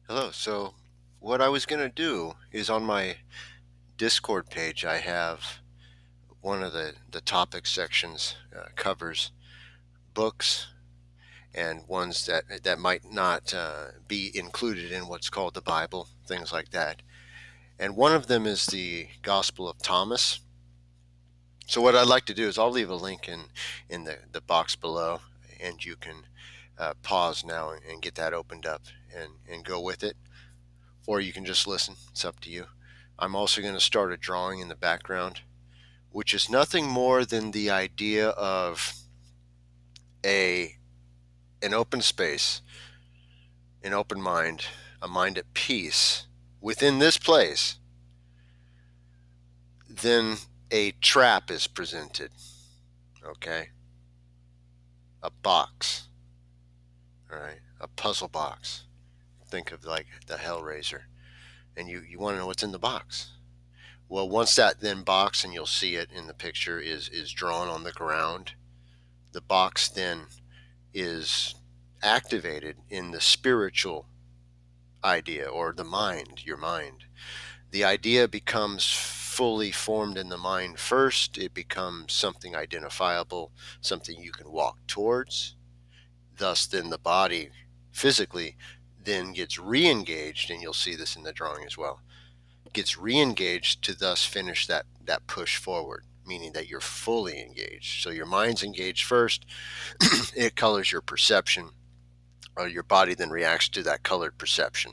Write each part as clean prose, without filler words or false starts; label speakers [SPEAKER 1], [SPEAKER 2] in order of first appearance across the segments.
[SPEAKER 1] Hello. So, what I was going to do is on my Discord page, I have one of the topic sections covers books and ones that might not be included in what's called the Bible, things like that. And one of them is the Gospel of Thomas. So, what I'd like to do is I'll leave a link in the box below, and you can pause now and get that opened up and go with it, or you can just listen. It's up to you. I'm also going to start a drawing in the background, which is nothing more than the idea of a an open space, an open mind, a mind at peace within this place. Then a trap is presented, okay? A box, all right? A puzzle box. Think of like the Hellraiser. And you want to know what's in the box. Well, once that then box, and you'll see it in the picture, is drawn on the ground, the box then is activated in the spiritual idea or the mind, your mind. The idea becomes fully formed in the mind first. It becomes something identifiable, something you can walk towards. Thus, then the body physically then gets re engaged, and you'll see this in the drawing as well, gets re engaged to thus finish that push forward, meaning that you're fully engaged. So your mind's engaged first, it colors your perception, or your body then reacts to that colored perception.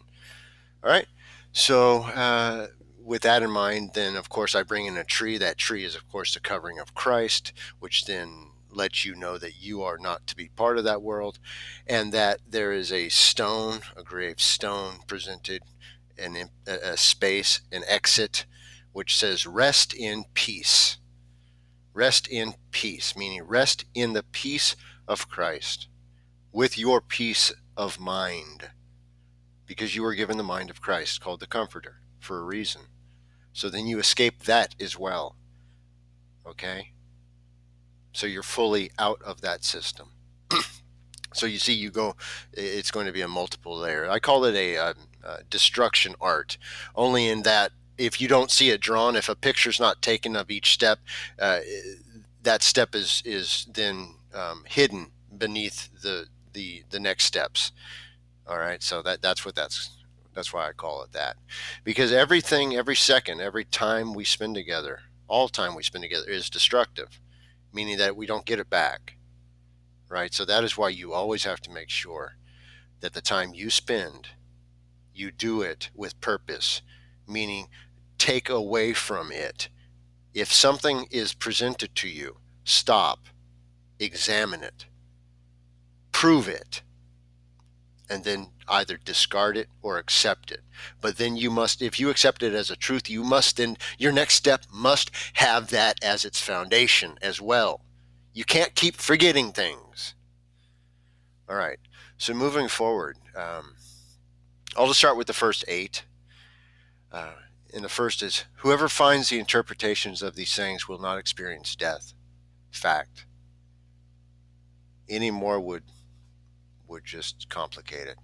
[SPEAKER 1] All right. So, with that in mind, then of course I bring in a tree. That tree is, of course, the covering of Christ, which then lets you know that you are not to be part of that world, and that there is a stone, a grave stone presented, a space, an exit, which says "Rest in peace." Rest in peace, meaning rest in the peace of Christ with your peace of mind, because you were given the mind of Christ, called the Comforter, for a reason. So then you escape that as well. Okay? So you're fully out of that system. So you see, it's going to be a multiple layer. I call it a destruction art, only in that if you don't see it drawn, if a picture's not taken of each step, uh, that step is then hidden beneath the next steps. All right, so that's why I call it that, because everything, every second, every time we spend together, all time we spend together is destructive, meaning that we don't get it back. Right, so that is why you always have to make sure that the time you spend, you do it with purpose, meaning take away from it. If something is presented to you, stop, examine it, prove it, and then either discard it or accept it. But then you must, if you accept it as a truth, you must then, your next step must have that as its foundation as well. You can't keep forgetting things. All right. So moving forward, I'll just start with the first eight. Uh, and the first is, whoever finds the interpretations of these sayings will not experience death. Fact. Any more would just complicate it.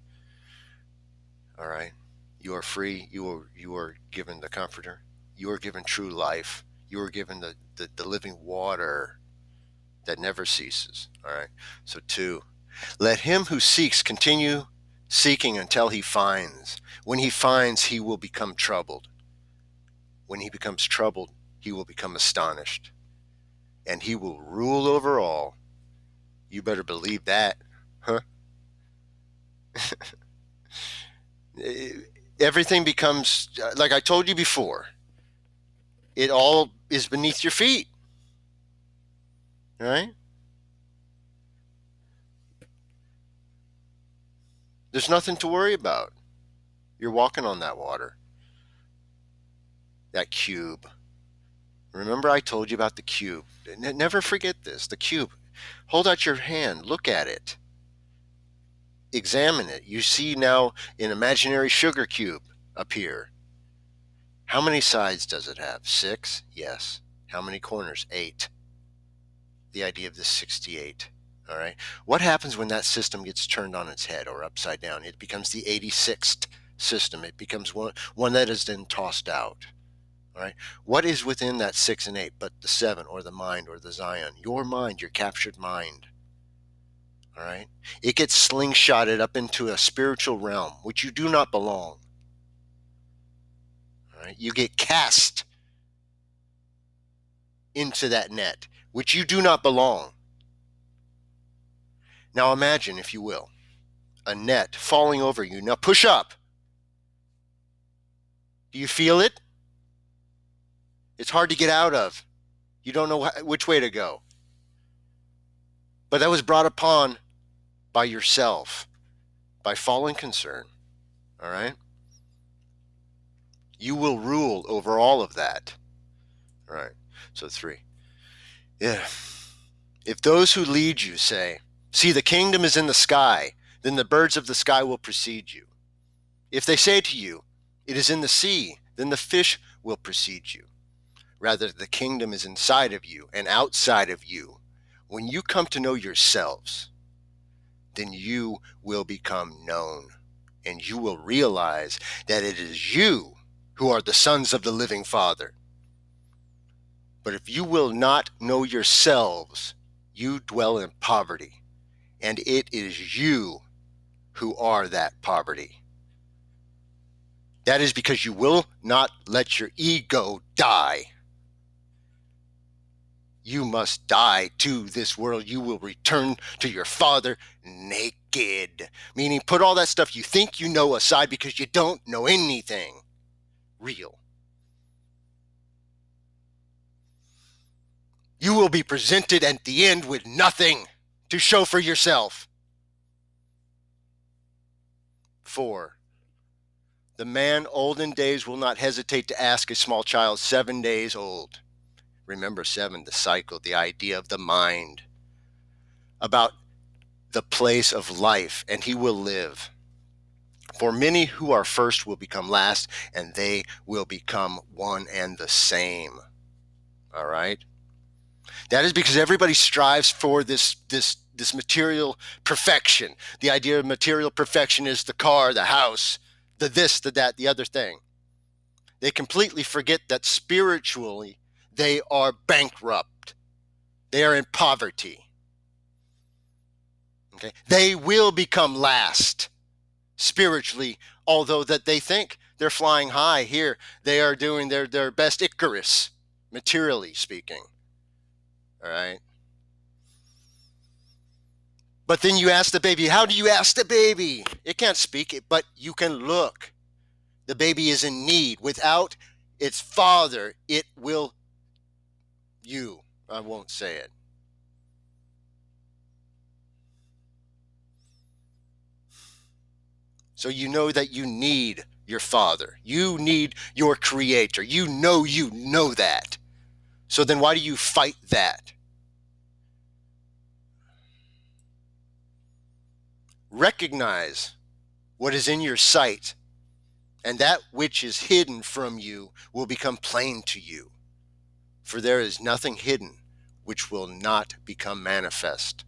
[SPEAKER 1] All right. You are free. You are given the comforter. You are given true life. You are given the living water that never ceases. All right. So two, let him who seeks continue seeking until he finds. When he finds, he will become troubled. When he becomes troubled, he will become astonished. And he will rule over all. You better believe that. Huh? Everything becomes, like I told you before, it all is beneath your feet. Right? There's nothing to worry about. You're walking on that water, that cube. Remember, I told you about the cube. Never forget this, the cube. Hold out your hand, look at it, examine it. You see now an imaginary sugar cube appear. How many sides does it have? Six? Yes. How many corners? Eight. The idea of the 68. All right. What happens when that system gets turned on its head or upside down? It becomes the 86th system. It becomes one that is then tossed out. All right. What is within that 6 and 8 but the 7, or the mind, or the Zion? Your mind, your captured mind. All right. It gets slingshotted up into a spiritual realm, which you do not belong. All right. You get cast into that net, which you do not belong. Now imagine, if you will, a net falling over you. Now push up. Do you feel it? It's hard to get out of. You don't know which way to go. But that was brought upon by yourself, by fallen concern. All right? You will rule over all of that. All right. So 3. Yeah. If those who lead you say, "See, the kingdom is in the sky," then the birds of the sky will precede you. If they say to you, "It is in the sea," then the fish will precede you. Rather, the kingdom is inside of you and outside of you. When you come to know yourselves, then you will become known, and you will realize that it is you who are the sons of the living Father. But if you will not know yourselves, you dwell in poverty, and it is you who are that poverty. That is because you will not let your ego die. You must die to this world. You will return to your Father naked. Meaning, put all that stuff you think you know aside, because you don't know anything real. You will be presented at the end with nothing to show for yourself. 4. The man old in days will not hesitate to ask a small child 7 days old. Remember 7, the cycle, the idea of the mind, about the place of life, and he will live. For many who are first will become last, and they will become one and the same. All right? That is because everybody strives for this material perfection. The idea of material perfection is the car, the house, the this, the that, the other thing. They completely forget that spiritually they are bankrupt. They are in poverty. Okay? They will become last spiritually, although that they think they're flying high here. They are doing their best Icarus, materially speaking. All right? But then you ask the baby, how do you ask the baby? It can't speak, but you can look. The baby is in need. Without its father, it will I won't say it. So you know that you need your Father. You need your Creator. You know that. So then why do you fight that? Recognize what is in your sight, and that which is hidden from you will become plain to you. For there is nothing hidden which will not become manifest.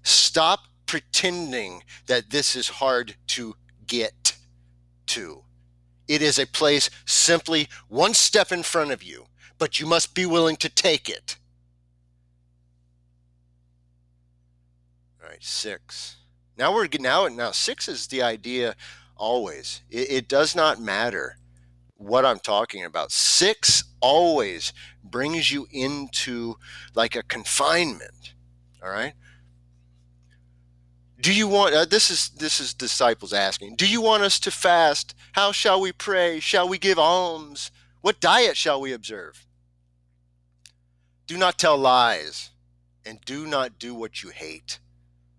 [SPEAKER 1] Stop pretending that this is hard to get to. It is a place simply one step in front of you, but you must be willing to take it. All right, 6. Now 6 is the idea always. It does not matter what I'm talking about. 6 always brings you into like a confinement. All right. Do you want, this is disciples asking, do you want us to fast? How shall we pray? Shall we give alms? What diet shall we observe? Do not tell lies, and do not do what you hate.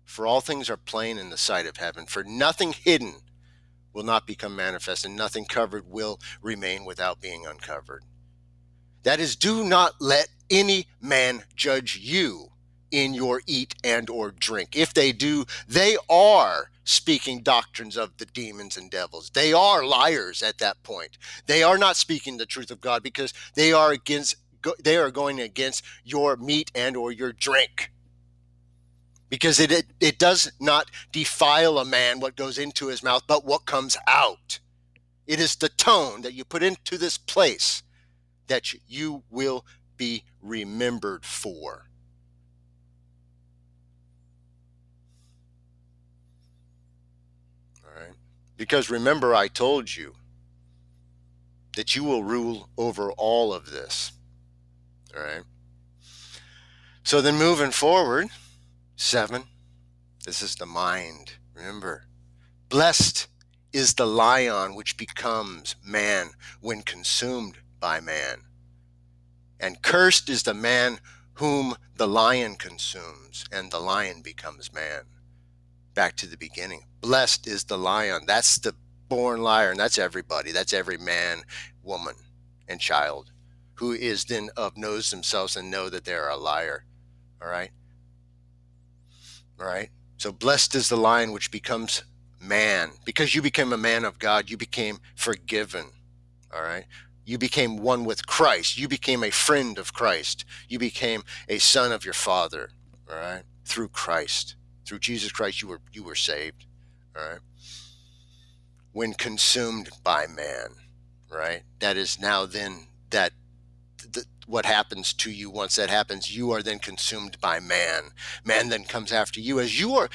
[SPEAKER 1] For all things are plain in the sight of heaven. For nothing hidden will not become manifest, and nothing covered will remain without being uncovered. That is, do not let any man judge you in your eat and or drink. If they do, they are speaking doctrines of the demons and devils. They are liars at that point. They are not speaking the truth of God, because they are going against your meat and or your drink. because it does not defile a man what goes into his mouth, but what comes out. It is the tone that you put into this place that you will be remembered for. All right? Because remember, I told you that you will rule over all of this. All right? So then moving forward, 7, this is the mind. Remember, blessed is the lion which becomes man when consumed by man. And cursed is the man whom the lion consumes, and the lion becomes man. Back to the beginning. Blessed is the lion. That's the born lion. That's everybody. That's every man, woman, and child who is then knows themselves and know that they're a liar. All right? All right? So blessed is the lion which becomes man. Because you became a man of God, you became forgiven. All right? You became one with Christ. You became a friend of Christ. You became a son of your Father. All right? Through Christ. Through Jesus Christ, you were saved. All right? When consumed by man. Right? That is now then that what happens to you. Once that happens, you are then consumed by man. Man then comes after you as you are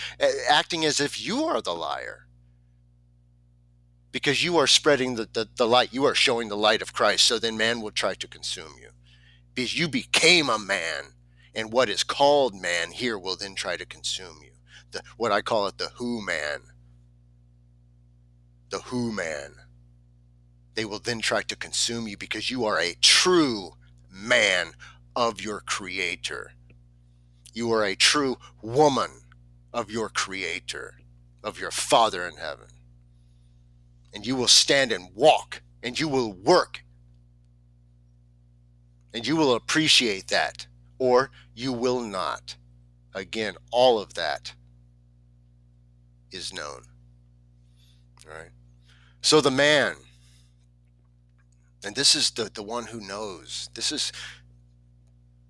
[SPEAKER 1] acting as if you are the liar, because you are spreading the light. You are showing the light of Christ. So then man will try to consume you, because you became a man, and what is called man here will then try to consume you. What I call it, the who man. The who man. They will then try to consume you because you are a true man of your Creator. You are a true woman of your Creator, of your Father in heaven. And you will stand and walk, and you will work, and you will appreciate that, or you will not. Again, all of that is known. All right. So the man, and this is the one who knows. This is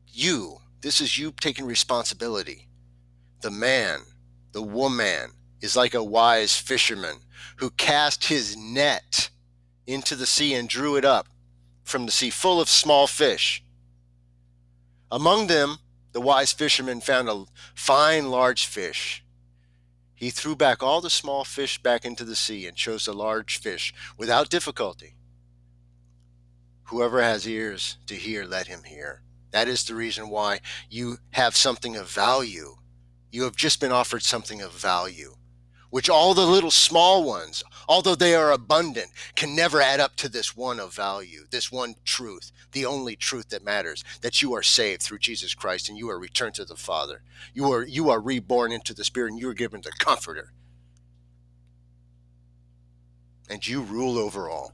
[SPEAKER 1] you. This is you taking responsibility. The man, the woman, is like a wise fisherman who cast his net into the sea and drew it up from the sea full of small fish. Among them, the wise fisherman found a fine large fish. He threw back all the small fish back into the sea and chose the large fish without difficulty. Whoever has ears to hear, let him hear. That is the reason why you have something of value. You have just been offered something of value, which all the little small ones, although they are abundant, can never add up to this one of value, this one truth, the only truth that matters, that you are saved through Jesus Christ and you are returned to the Father. You are reborn into the Spirit, and you are given the Comforter. And you rule over all.